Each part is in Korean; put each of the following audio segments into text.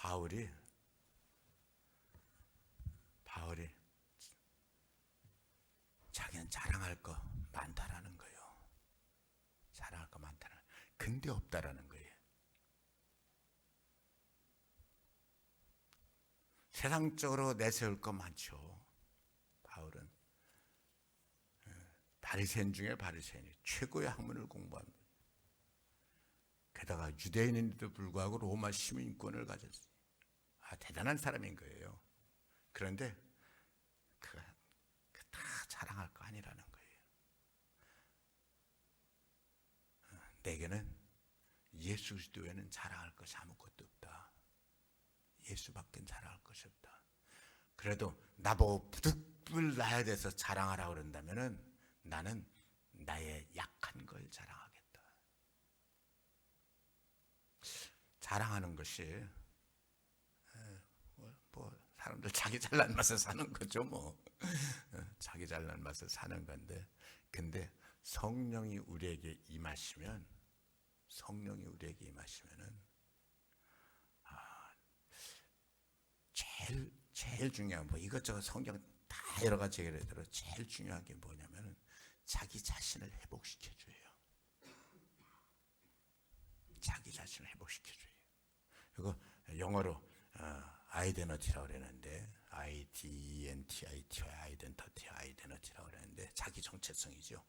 바울이 자기는 자랑할 거 많다라는 거예요. 자랑할 거 많다라는 거예요. 근데 없다라는 거예요. 세상적으로 내세울 거 많죠. 바울은 바리새인 중에 바리새인이 최고의 학문을 공부한 분. 게다가 유대인인데도 불구하고 로마 시민권을 가졌어요. 대단한 사람인 거예요. 그런데 그가 다 자랑할 거 아니라는 거예요. 내게는 예수 그리스도에는 자랑할 것이 아무것도 없다. 예수밖에 자랑할 것이 없다. 그래도 나보고 부득불 나에 대해서 자랑하라고 그런다면은 나는 나의 약한 걸 자랑하겠다. 자랑하는 것이 사람들 자기 잘난 맛을 사는 거죠. 자기 잘난 맛을 사는 건데, 근데 성령이 우리에게 임하시면은 제일 중요한 이것저것 성경 다 여러 가지 얘기를 들어 제일 중요한 게 뭐냐면은 자기 자신을 회복시켜줘요. 자기 자신을 회복시켜줘요. 이거 영어로 아이덴티티라고 그러는데 아이덴티티라고 그러는데 자기 정체성이죠.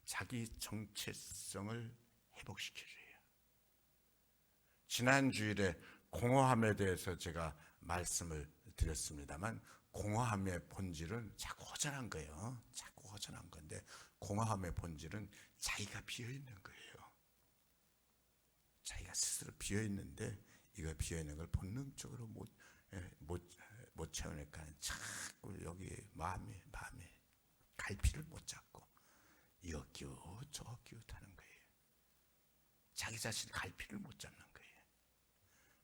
자기 정체성을 회복시켜줘요. 지난 주일에 공허함에 대해서 제가 말씀을 드렸습니다만, 공허함의 본질은 자꾸 허전한 거예요. 자꾸 허전한 건데, 공허함의 본질은 자기가 비어있는 거예요. 자기가 스스로 비어있는데, 이거 비어있는 걸 본능적으로 못 채우니까 자꾸 여기 마음에 갈피를 못 잡고 이거 끼워 저거 끼우다는 거예요. 자기 자신 갈피를 못 잡는 거예요.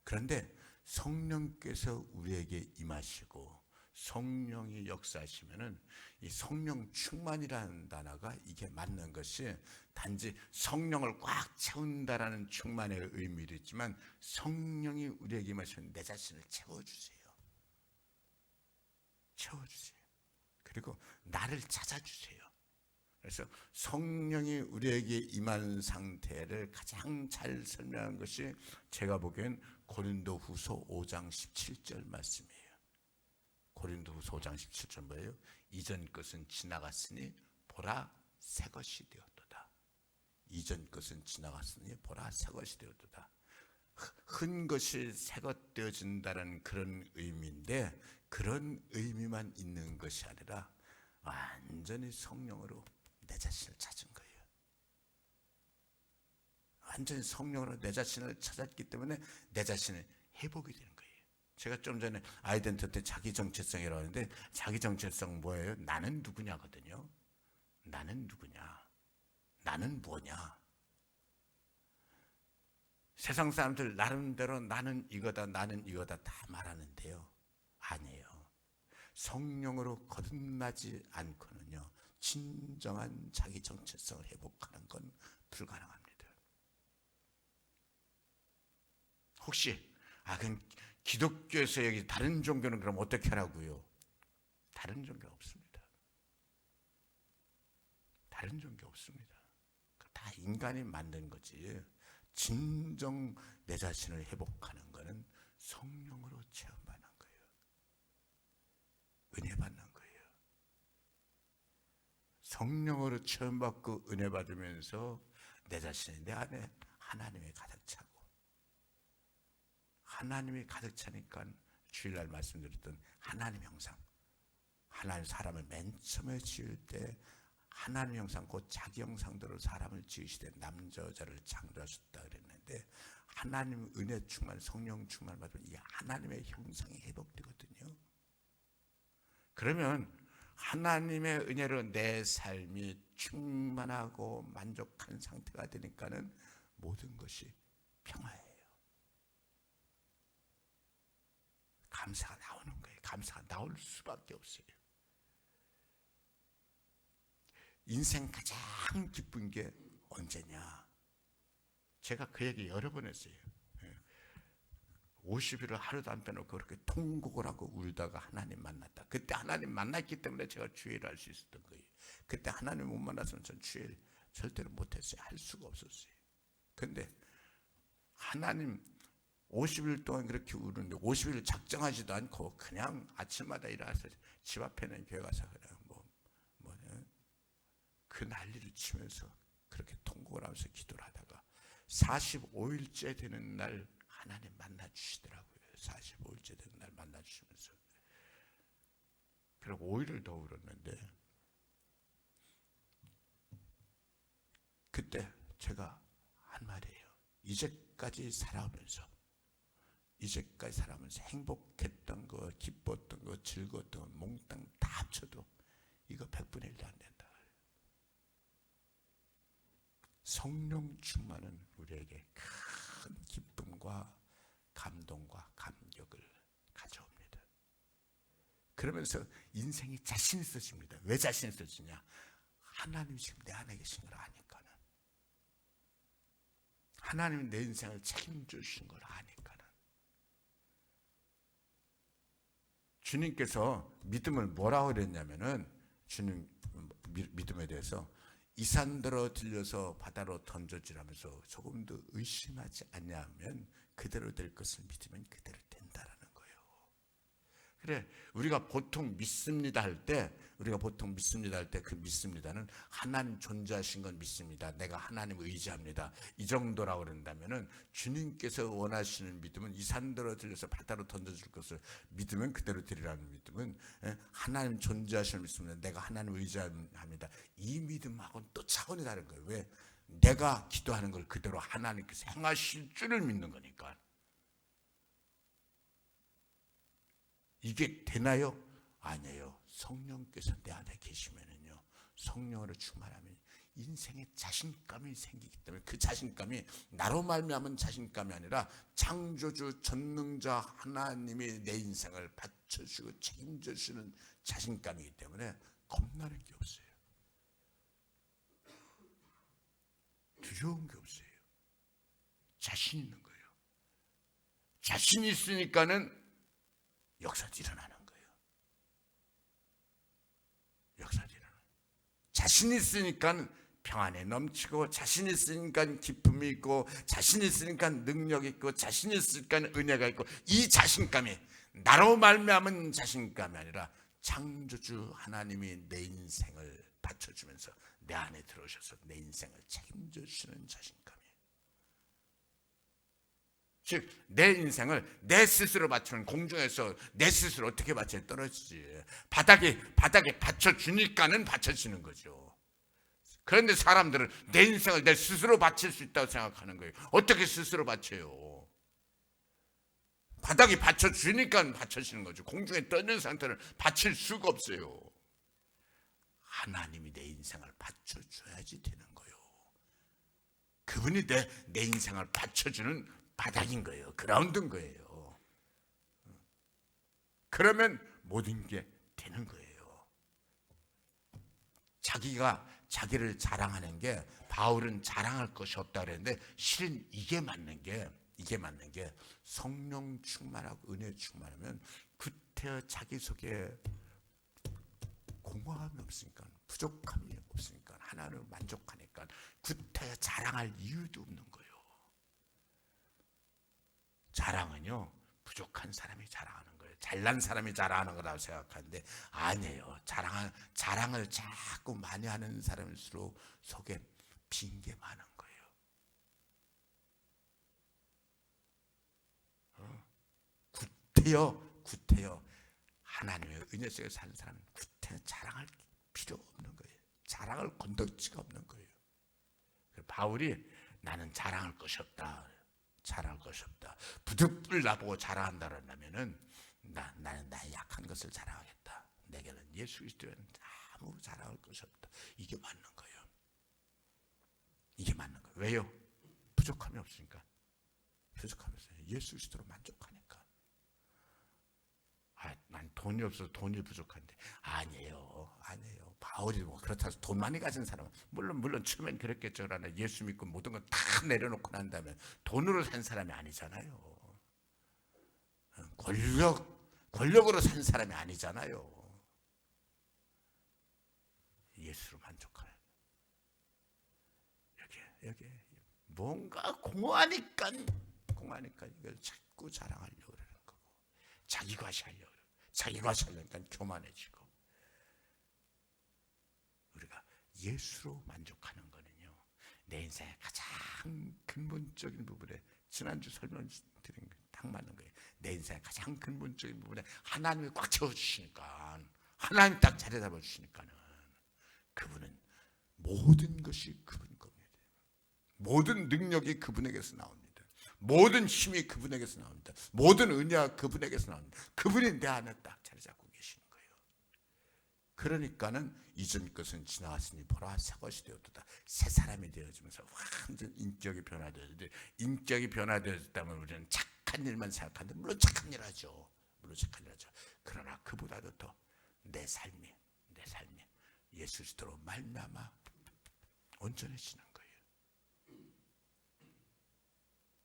그런데 성령께서 우리에게 임하시고 성령이 역사하시면은 이 성령 충만이라는 단어가 이게 맞는 것이 단지 성령을 꽉 채운다라는 충만의 의미도 있지만, 성령이 우리에게 임하시면 내 자신을 채워주세요. 그리고 나를 찾아주세요. 그래서 성령이 우리에게 임한 상태를 가장 잘 설명한 것이 제가 보기엔 고린도후서 5장 17절 말씀이에요. 고린도후서 5장 17절 뭐예요? 이전 것은 지나갔으니 보라 새 것이 되었도다. 이전 것은 지나갔으니 보라 새 것이 되었도다. 흔 것이 새 것 되어진다는 그런 의미인데, 그런 의미만 있는 것이 아니라 완전히 성령으로 내 자신을 찾은 거예요. 완전히 성령으로 내 자신을 찾았기 때문에 내 자신이 회복이 되는 거예요. 제가 좀 전에 아이덴티티 자기 정체성이라고 하는데, 자기 정체성 뭐예요? 나는 누구냐거든요. 나는 누구냐? 나는 뭐냐? 세상 사람들 나름대로 나는 이거다 다 말하는데요. 아니에요. 성령으로 거듭나지 않고는요, 진정한 자기 정체성을 회복하는 건 불가능합니다. 혹시 그럼 기독교에서 여기 다른 종교는 그럼 어떻게 하라고요? 다른 종교 없습니다. 다른 종교 없습니다. 다 인간이 만든 거지. 진정 내 자신을 회복하는 것은 성령으로 체험받는 거예요. 은혜 받는 거예요. 성령으로 체험받고 은혜 받으면서 내 자신이 내 안에 하나님이 가득 차고, 하나님이 가득 차니까 주일날 말씀드렸던 하나님 형상, 하나님 사람을 맨 처음에 지을 때 하나님 형상, 곧 자기 형상대로 사람을 지으시되 남자 여자를 창조하셨다 그랬는데, 하나님 은혜 충만, 성령 충만 받으면 이 하나님의 형상이 회복되거든요. 그러면 하나님의 은혜로 내 삶이 충만하고 만족한 상태가 되니까는 모든 것이 평화예요. 감사가 나오는 거예요. 감사가 나올 수밖에 없어요. 인생 가장 기쁜 게 언제냐? 제가 그 얘기 여러 번 했어요. 50일을 하루도 안 빼놓고 그렇게 통곡을 하고 울다가 하나님 만났다. 그때 하나님 만났기 때문에 제가 주의를 할 수 있었던 거예요. 그때 하나님 못 만났으면 전 주의를 절대로 못했어요. 할 수가 없었어요. 근데 하나님 50일 동안 그렇게 우는데 50일 작정하지도 않고 그냥 아침마다 일어나서 집 앞에 있는 교회 가서 그냥 그 난리를 치면서 그렇게 통곡을 하면서 기도를 하다가 45일째 되는 날 하나님 만나 주시더라고요. 45일째 되는 날 만나 주시면서 그리고 5일을 더 울었는데 그때 제가 한 말이에요. 이제까지 살아오면서 행복했던 거, 기뻤던 거, 즐거웠던 거 몽땅 다 합쳐도 이거 100분의 1도 안 된다. 성령 충만은 우리에게 큰 기쁨과 감동과 감격을 가져옵니다. 그러면서 인생이 자신 있어집니다. 왜 자신 있어지냐? 하나님이 지금 내 안에 계신 걸 아니까는, 하나님이 내 인생을 책임져 주신 걸 아니까는. 주님께서 믿음을 뭐라고 그랬냐면은, 주님 믿음에 대해서 이산더러 들려서 바다로 던져지라면서 조금도 의심하지 않냐면 그대로 될 것을 믿으면 그대로 된다라는 거예요. 그래, 우리가 보통 믿습니다 할 때 그 믿습니다는 하나님 존재하신 건 믿습니다. 내가 하나님을 의지합니다. 이 정도라고 그런다면은 주님께서 원하시는 믿음은 이산더러 들려서 바다로 던져질 것을 믿으면 그대로 되리라는 믿음은 하나님 존재하시는 믿습니다. 내가 하나님을 의지합니다. 이 믿음하고는 또 차원이 다른 거예요. 왜? 내가 기도하는 걸 그대로 하나님께서 행하실 줄을 믿는 거니까. 이게 되나요? 아니에요. 성령께서 내 안에 계시면은요, 성령으로 충만하면 인생에 자신감이 생기기 때문에 그 자신감이 나로 말미암은 자신감이 아니라 창조주 전능자 하나님이 내 인생을 받쳐주고 책임져 주시는 자신감이기 때문에 겁나는 게 없어요. 두려운 게 없어요. 자신 있는 거예요. 자신 있으니까는 역사도 일어나는 거예요. 역사도 일어나는 거예요. 자신 있으니까 평안에 넘치고, 자신 있으니까 기쁨이 있고, 자신 있으니까 능력이 있고, 자신 있으니까 은혜가 있고, 이 자신감이 나로 말미암은 자신감이 아니라 창조주 하나님이 내 인생을 받쳐주면서 내 안에 들어오셔서 내 인생을 책임져 주시는 자신감이에요. 즉 내 인생을 내 스스로 받쳐는, 공중에서 내 스스로 어떻게 받쳐야 떨어지지, 바닥에 받쳐주니까는 받쳐지는 거죠. 그런데 사람들은 내 인생을 내 스스로 바칠 수 있다고 생각하는 거예요. 어떻게 스스로 바쳐요? 바닥이 받쳐주니까 받쳐지는 거죠. 공중에 떠 있는 상태를 바칠 수가 없어요. 하나님이 내 인생을 받쳐줘야지 되는 거예요. 그분이 내 인생을 받쳐주는 바닥인 거예요. 그라운드인 거예요. 그러면 모든 게 되는 거예요. 자기가 자기를 자랑하는 게, 바울은 자랑할 것이 없다 그랬는데 실은 이게 맞는 게 성령 충만하고 은혜 충만하면 구태여 자기 속에 공허함이 없으니까, 부족함이 없으니까, 하나님을 만족하니까 구태여 자랑할 이유도 없는 거예요. 자랑은요, 부족한 사람이 자랑하는 거예요. 잘난 사람이 자랑하는 거라고 생각하는데 아니에요. 자랑을 자꾸 많이 하는 사람일수록 속에 빈 게 많은 거예요. 구태여 하나님의 은혜 속에 사는 사람은 구태여 자랑할 필요 없는 거예요. 자랑할 건덕지가 없는 거예요. 바울이 나는 자랑할 것이 없다. 자랑할 것이 없다. 부득불 나보고 자랑한다 그런다면은 나는 나의 약한 것을 자랑하겠다. 내게는 예수 그리스도에는 아무 자랑할 것이 없다. 이게 맞는 거예요. 이게 맞는 거예요. 왜요? 부족함이 없으니까. 부족함이 없어요. 예수 그리스도로 만족하니까. 난 돈이 없어서 돈이 부족한데 아니에요. 바울이 뭐 그렇다고 해서 돈 많이 가진 사람은 물론 처음엔 그랬겠죠. 그러나 예수 믿고 모든 걸 다 내려놓고 난 다음에 돈으로 산 사람이 아니잖아요. 권력으로 산 사람이 아니잖아요. 예수로 만족하는. 여기 뭔가 공허하니까 이걸 자꾸 자랑하려고 그러는 거고, 자기 과시하려고 그러고, 자기 과시하려니까 교만해지고. 우리가 예수로 만족하는 거는요, 내 인생의 가장 근본적인 부분에, 지난주 설명드린 게 딱 맞는 거예요. 내 인생의 가장 근본적인 부분에 하나님이 꽉 채워주시니까, 하나님 딱 자리 잡아주시니까는, 그분은 모든 것이 그분 겁니다. 모든 능력이 그분에게서 나옵니다. 모든 힘이 그분에게서 나옵니다. 모든 은혜가 그분에게서 나옵니다. 그분이 내 안에 딱 자리 잡고 계시는 거예요. 그러니까는 이전 것은 지나갔으니 보라 새 것이 되었다. 새 사람이 되어지면서 완전 인격이 변화되었는데, 인격이 변화되었다면 우리는 착한 일만 생각하는데, 물론 착한 일 하죠. 그러나 그보다도 더 내 삶이 예수 그리스도로 말미암아 온전해지는 거예요.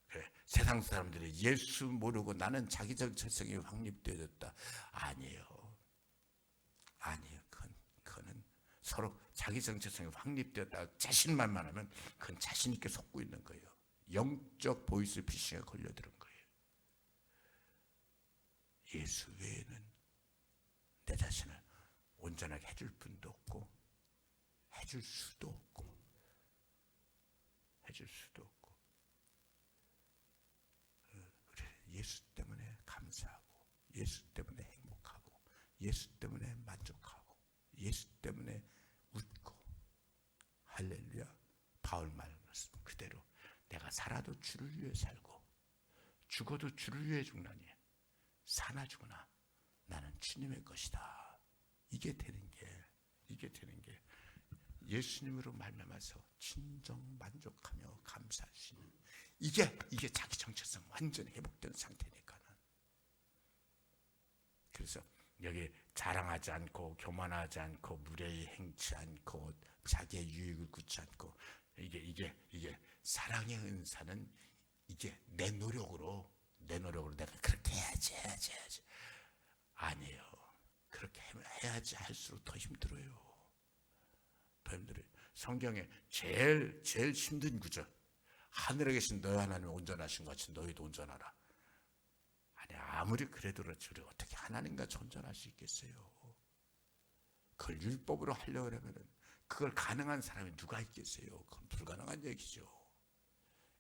그래, 세상 사람들이 예수 모르고 나는 자기 정체성이 확립되어졌다. 아니에요. 그거는 서로 자기 정체성이 확립되었다 자신만만 하면 그건 자신 있게 속고 있는 거예요. 영적 보이스 피싱에 걸려드는 거예요. 예수 외에는 내 자신을 온전하게 해줄 분도 없고, 해줄 수도 없고. 예수 때문에 감사하고, 예수 때문에 행복하고, 예수 때문에 만족하고, 예수 때문에 웃고. 할렐루야. 바울 말씀 그대로 내가 살아도 주를 위해 살고 죽어도 주를 위해 죽나니 사나 죽으나 나는 주님의 것이다. 이게 되는 게 예수님으로 말미암아서 진정 만족하며 감사할 수 있는, 이게 자기 정체성 완전히 회복된 상태니까는. 그래서 여기 자랑하지 않고, 교만하지 않고, 무례히 행치 않고, 자기의 유익을 굳지 않고, 이게 사랑의 은사는 이게 내 노력으로 내가 그렇게 해야지. 아니에요. 그렇게 해야지 할수록 더 힘들어요. 성경에 제일 힘든 구절, 하늘에 계신 너희 하나님 온전하신 것 같이 너희도 온전하라. 아니, 아무리 그래도 그렇지 우리 어떻게 하나님과 온전할 수 있겠어요? 그걸 율법으로 하려고 하면 그걸 가능한 사람이 누가 있겠어요? 그건 불가능한 얘기죠.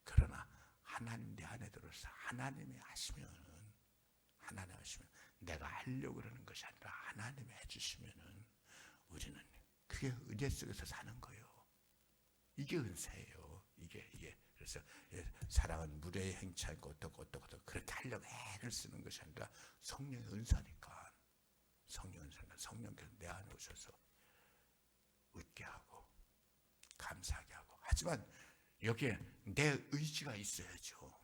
그러나 하나님 내 안에 들어서 하나님이 하시면 내가 하려고 그러는 것이 아니라 하나님이 해주시면은 우리는 그게 은혜 속에서 사는 거예요. 이게 은사예요. 이게 그래서 사랑은 무례히 행치 않고 어떻고 그렇게 하려고 애를 쓰는 것이 아니라 성령의 은사니까. 성령께서 내 안에 오셔서 웃게 하고 감사하게 하고. 하지만 여기에 내 의지가 있어야죠.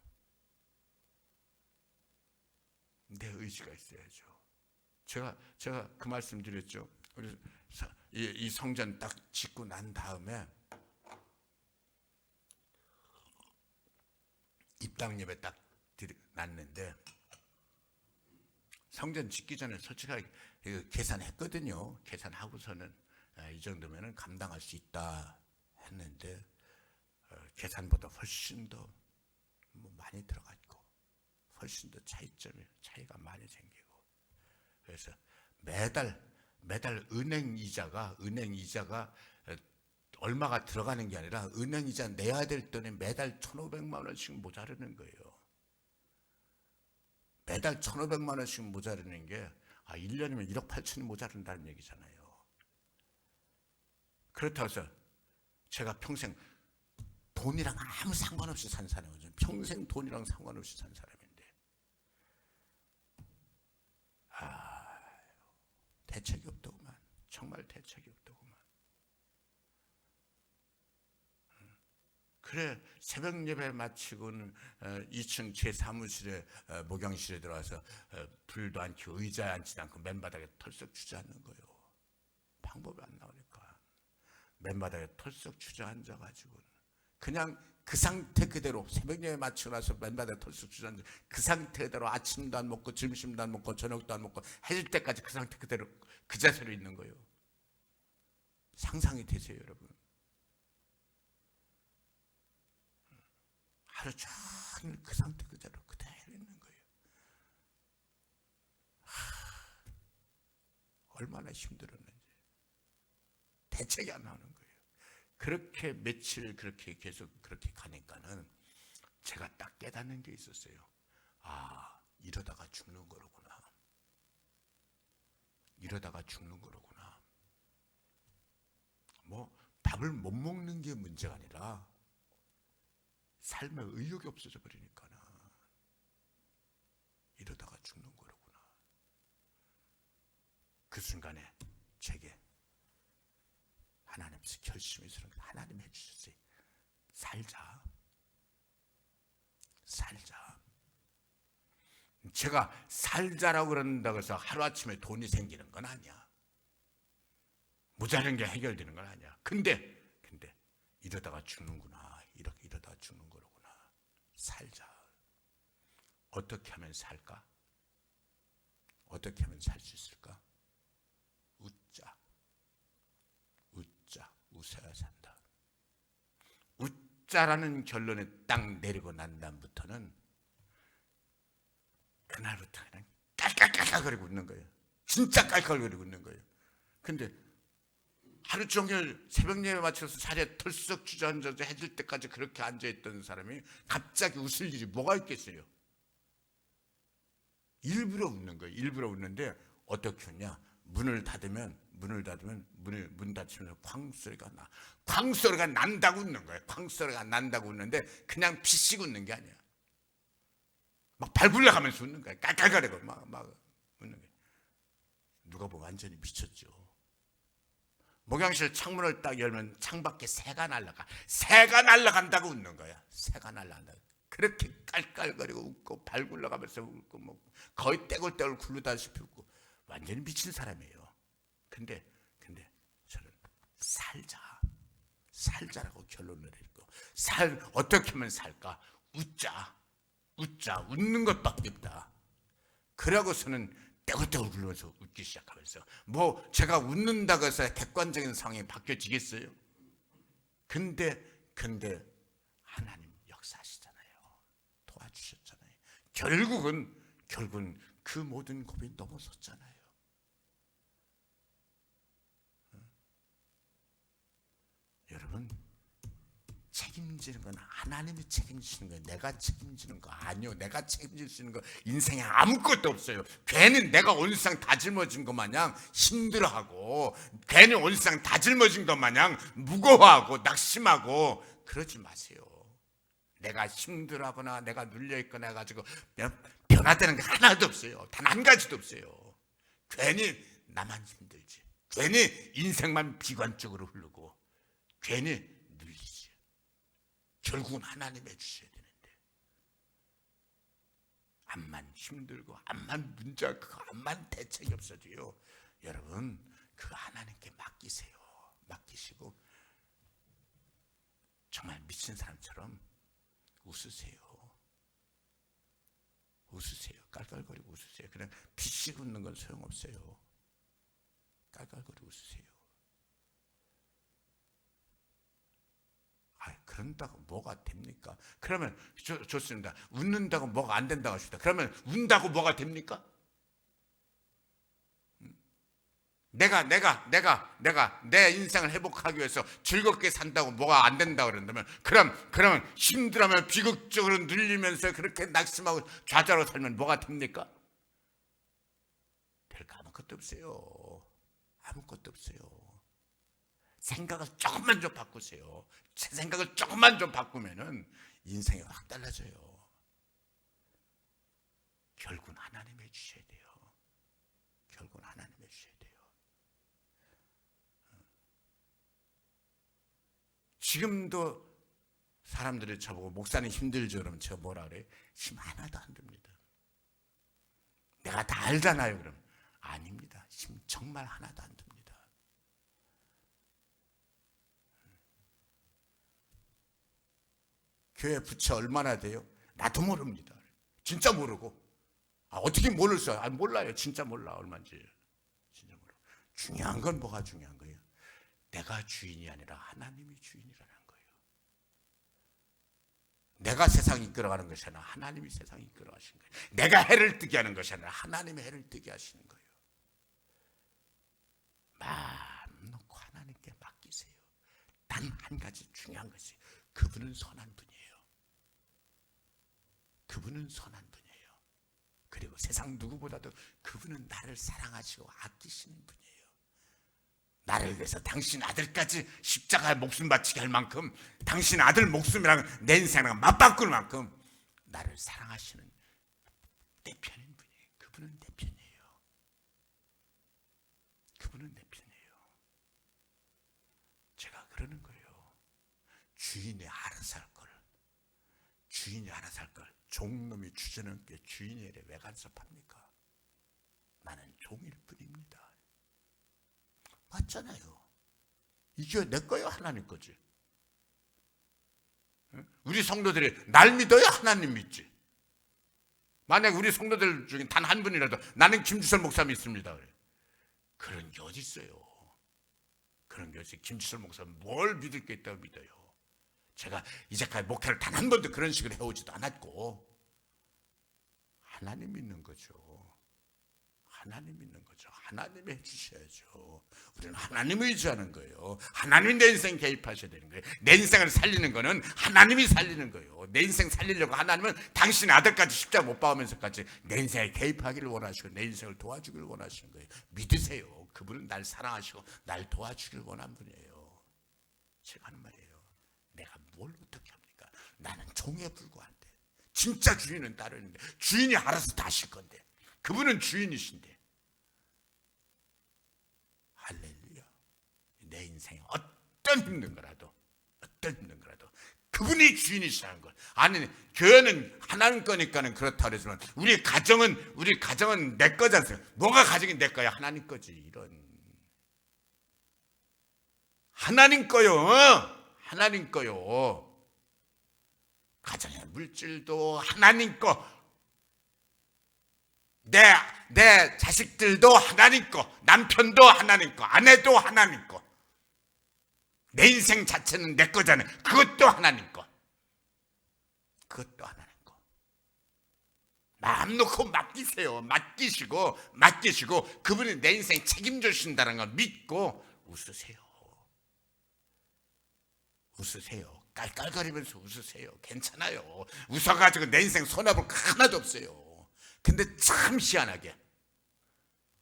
제가 그 말씀 드렸죠. 그래서 이 성전 딱 짓고 난 다음에 입당 예배 딱 났는데, 성전 짓기 전에 솔직하게 계산했거든요. 계산하고서는 이 정도면은 감당할 수 있다 했는데, 계산보다 훨씬 더 많이 들어갔고, 훨씬 더 차이가 많이 생기고. 그래서 매달 은행 이자가 얼마가 들어가는 게 아니라 은행 이자 내야 될 돈이 매달 1,500만 원씩 모자르는 거예요. 매달 1,500만 원씩 모자르는 게 1년이면 1억 8천이 모자른다는 얘기잖아요. 그렇다고 해서 제가 평생 돈이랑 아무 상관없이 산 사람이죠. 평생 돈이랑 상관없이 산 사람인데, 대책이 없더구만. 정말 대책이 없더구만. 그래, 새벽 예배 마치고는 2층 제 사무실에 목욕실에 들어와서 불도 안 켜고 의자에 앉지도 않고 맨바닥에 털썩 주저앉는 거예요. 방법이 안 나오니까 맨바닥에 털썩 주저앉아가지고 그냥 그 상태 그대로 새벽 예배 마치고 나서 맨바닥에 털썩 주저앉아 그 상태 그대로 아침도 안 먹고 점심도 안 먹고 저녁도 안 먹고 해질 때까지 그 상태 그대로 그 자세로 있는 거예요. 상상이 되세요, 여러분? 하루 종일 그 상태 그대로 있는 거예요. 얼마나 힘들었는지 대책이 안 나오는 거예요. 그렇게 며칠 그렇게 계속 그렇게 가니까는 제가 딱 깨닫는 게 있었어요. 아, 이러다가 죽는 거로구나. 이러다가 죽는 거로구나. 뭐 밥을 못 먹는 게 문제가 아니라 삶에 의욕이 없어져 버리니까는 이러다가 죽는 거로구나. 그 순간에 제게 하나님께서 결심이 서는 게 하나님 해주셨어요. 살자. 제가 살자라고 그런다고 해서 하루아침에 돈이 생기는 건 아니야. 모자란 게 해결되는 건 아니야. 근데 이러다가 죽는구나. 이러다가 죽는 거로구나. 살자. 어떻게 하면 살까? 어떻게 하면 살 수 있을까? 웃어야 산다. 웃자라는 결론에 딱 내리고 난 다음부터는 그날부터 그냥 깔깔깔깔거리고 웃는 거예요. 진짜 깔깔거리고 웃는 거예요. 근데 하루 종일 새벽 예배 맞춰서 자리에 털썩 주저앉아서 해질 때까지 그렇게 앉아있던 사람이 갑자기 웃을 일이 뭐가 있겠어요? 일부러 웃는 거예요. 일부러 웃는데 어떻게 웃냐? 문 닫히면 쾅소리가 나. 쾅소리가 난다고 웃는 거예요. 쾅소리가 난다고 웃는데 그냥 피식 웃는 게 아니야. 막 발굴려가면서 웃는 거예요. 깔깔거리고 막 웃는 거예요. 누가 보면 완전히 미쳤죠. 목욕실 창문을 딱 열면 창밖에 새가 날아간다고 웃는 거야. 새가 날아간다고. 그렇게 깔깔거리고 웃고 발굴려가면서 웃고 뭐 거의 떼굴떼굴 굴르다시피 웃고 완전히 미친 사람이에요. 근데 저는 살자라고 결론을 내리고 어떻게 하면 살까? 웃자. 웃는 것밖에 없다. 그러고서는 떼굴떼굴 굴면서 웃기 시작하면서 뭐 제가 웃는다고 해서 객관적인 상황이 바뀌어지겠어요? 근데 하나님 역사하시잖아요. 도와주셨잖아요. 결국은 그 모든 고비 넘어섰잖아요. 여러분, 책임지는 건 하나님이 책임지는 거예요. 내가 책임지는 거 아니요. 내가 책임질 수 있는 거 인생에 아무것도 없어요. 괜히 내가 온 세상 다 짊어진 것 마냥 힘들어하고 괜히 온 세상 다 짊어진 것 마냥 무거워하고 낙심하고 그러지 마세요. 내가 힘들어하거나 내가 눌려있거나 해가지고 변화되는 게 하나도 없어요. 단 한 가지도 없어요. 괜히 나만 힘들지. 괜히 인생만 비관적으로 흐르고 괜히 눌리지. 결국은 하나님 해주셔야 되는데 암만 힘들고 암만 문제가 크고 암만 대책이 없어도요, 여러분 그거 하나님께 맡기시고 정말 미친 사람처럼 웃으세요. 깔깔거리고 웃으세요. 그냥 피식 웃는 건 소용없어요. 깔깔거리고 웃으세요. 그런다고 뭐가 됩니까? 그러면 좋습니다. 웃는다고 뭐가 안 된다고 하십니다. 그러면 운다고 뭐가 됩니까? 내가 내 인생을 회복하기 위해서 즐겁게 산다고 뭐가 안 된다고 그런다면 그러면 힘들어하면 비극적으로 눌리면서 그렇게 낙심하고 좌절하고 살면 뭐가 됩니까? 될 거 아무것도 없어요. 아무것도 없어요. 생각을 조금만 좀 바꾸세요. 제 생각을 조금만 좀 바꾸면은 인생이 확 달라져요. 결국은 하나님 해주셔야 돼요. 결국은 하나님 해주셔야 돼요. 지금도 사람들이 저보고 목사님 힘들죠? 그러면 제가 뭐라 그래요? 힘 하나도 안 듭니다. 내가 다 알잖아요. 그럼 아닙니다. 힘 정말 하나도 안 듭니다. 교회 부채 얼마나 돼요? 나도 모릅니다. 진짜 모르고. 어떻게 모르겠어요? 몰라요. 진짜 몰라. 얼마인지. 진짜 모르고. 중요한 건 뭐가 중요한 거예요? 내가 주인이 아니라 하나님이 주인이라는 거예요. 내가 세상 이끌어가는 것이 아니라 하나님이 세상 이끌어가시는 거예요. 내가 해를 뜨게 하는 것이 아니라 하나님이 해를 뜨게 하시는 거예요. 마음 놓고 하나님께 맡기세요. 단 한 가지 중요한 것이 그분은 선한 분이에요. 그분은 선한 분이에요. 그리고 세상 누구보다도 그분은 나를 사랑하시고 아끼시는 분이에요. 나를 위해서 당신 아들까지 십자가에 목숨 바치게 할 만큼, 당신 아들 목숨이랑 내 인생이랑 맞바꿀 만큼 나를 사랑하시는 내 편인 분이에요. 그분은 내 편이에요. 그분은 내 편이에요. 제가 그러는 거예요. 주인이 알아서 할 걸, 주인이 알아서 할 걸 종놈이 주저넘게 주인이 이래 왜 간섭합니까? 나는 종일 뿐입니다. 맞잖아요. 이게 내 거예요? 하나님 거지? 우리 성도들이 날 믿어야 하나님 믿지. 만약 우리 성도들 중에 단 한 분이라도 나는 김주설 목사 믿습니다. 그런 게 어디 있어요? 그런 게 어디 있어요? 김주설 목사 뭘 믿을 게 있다고 믿어요? 제가 이제까지 목회를 단 한 번도 그런 식으로 해오지도 않았고, 하나님 믿는 거죠. 하나님 믿는 거죠. 하나님이 해주셔야죠. 우리는 하나님을 의지하는 거예요. 하나님이 내 인생 개입하셔야 되는 거예요. 내 인생을 살리는 거는 하나님이 살리는 거예요. 내 인생 살리려고 하나님은 당신 아들까지 십자가 못 박으면서까지 내 인생에 개입하기를 원하시고 내 인생을 도와주기를 원하시는 거예요. 믿으세요. 그분은 날 사랑하시고 날 도와주기를 원한 분이에요. 제가 하는 말이에요. 내가 뭘 어떻게 합니까? 나는 종에 불과한데, 진짜 주인은 따로 있는데, 주인이 알아서 다 하실 건데, 그분은 주인이신데. 할렐루야. 내 인생에 어떤 힘든 거라도 그분이 주인이시라는 걸. 아니, 교회는 하나님 거니까는 그렇다 그러지만 우리 가정은 내 거잖아요. 뭐가 가정이 내 거야? 하나님 거지. 이런 하나님 거요. 하나님 거요. 가정의 물질도 하나님 거, 내 자식들도 하나님 거, 남편도 하나님 거, 아내도 하나님 거. 내 인생 자체는 내 거잖아요. 그것도 하나님 거. 그것도 하나님 거. 마음 놓고 맡기세요. 맡기시고 그분이 내 인생 책임져 주신다는 걸 믿고 웃으세요. 웃으세요. 깔깔거리면서 웃으세요. 괜찮아요. 웃어가지고 내 인생 손해볼 거 하나도 없어요. 근데 참 희한하게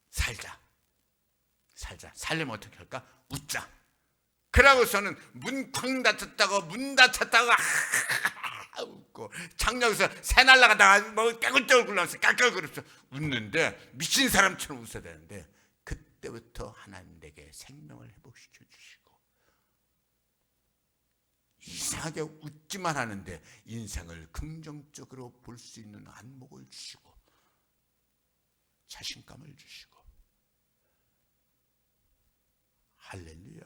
살자. 살려면 어떻게 할까? 웃자. 그러고서는 문 닫혔다고 웃고, 창녕에서 새 날라가다가 뭐 깨굴깨굴 굴러서 깔깔거리면서 웃는데, 미친 사람처럼 웃어야 되는데, 그때부터 하나님 내게 생명을 회복시켜 주시고, 이상하게 웃기만 하는데 인생을 긍정적으로 볼 수 있는 안목을 주시고 자신감을 주시고. 할렐루야.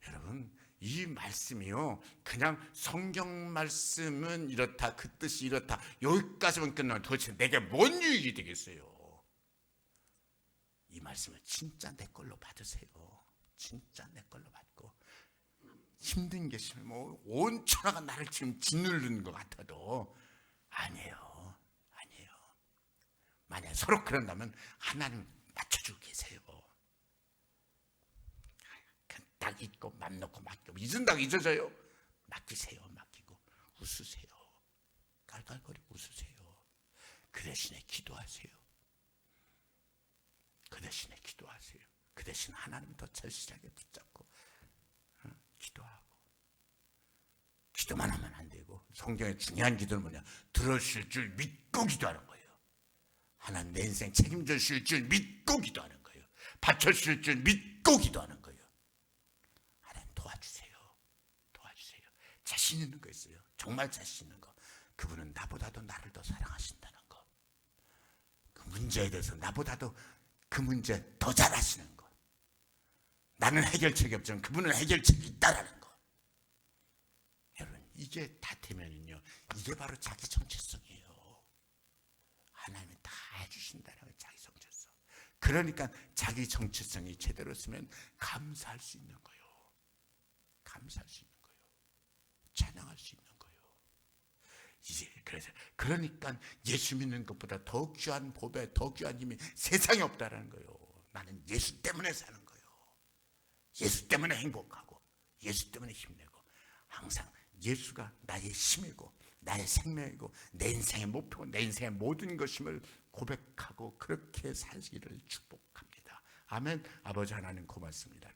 여러분, 이 말씀이요, 그냥 성경 말씀은 이렇다, 그 뜻이 이렇다, 여기까지만 끝나면 도대체 내게 뭔 유익이 되겠어요? 이 말씀을 진짜 내 걸로 받으세요. 진짜 내 걸로 받고, 힘든 게 있으면 뭐 온 천하가 나를 지금 짓누르는 것 같아도 아니에요. 만약 서로 그런다면 하나님 맞춰주고 계세요. 딱 잊고 맘 놓고 맡기고, 잊은다고 잊어져요? 맡기세요. 맡기고 웃으세요. 깔깔거리고 웃으세요. 그 대신에 기도하세요. 그 대신 하나님 더 절실하게 붙잡고 기도하고. 기도만 하면 안 되고, 성경의 중요한 기도는 뭐냐? 들으실 줄 믿고 기도하는 거예요. 하나님 내 인생 책임져 주실 줄 믿고 기도하는 거예요. 받쳐주실 줄 믿고 기도하는 거예요. 하나님 도와주세요. 자신 있는 거 있어요. 정말 자신 있는 거. 그분은 나보다도 나를 더 사랑하신다는 거. 그 문제에 대해서 나보다도 그 문제 더 잘 아시는 거. 나는 해결책이 없지만 그분은 해결책이 있다라는 거. 여러분, 이게 다 되면은요, 이게 바로 자기 정체성이에요. 하나님이 다 해주신다는 거예요. 자기 정체성. 그러니까 자기 정체성이 제대로 쓰면 감사할 수 있는 거예요. 감사할 수 있는 거예요. 찬양할 수 있는 거예요. 이제 그러니까 예수 믿는 것보다 더 귀한 보배, 더 귀한 힘이 세상에 없다라는 거예요. 나는 예수 때문에 사는 거예요. 예수 때문에 행복하고, 예수 때문에 힘내고, 항상 예수가 나의 힘이고 나의 생명이고 내 인생의 목표고 내 인생의 모든 것임을 고백하고 그렇게 살기를 축복합니다. 아멘. 아버지 하나님 고맙습니다.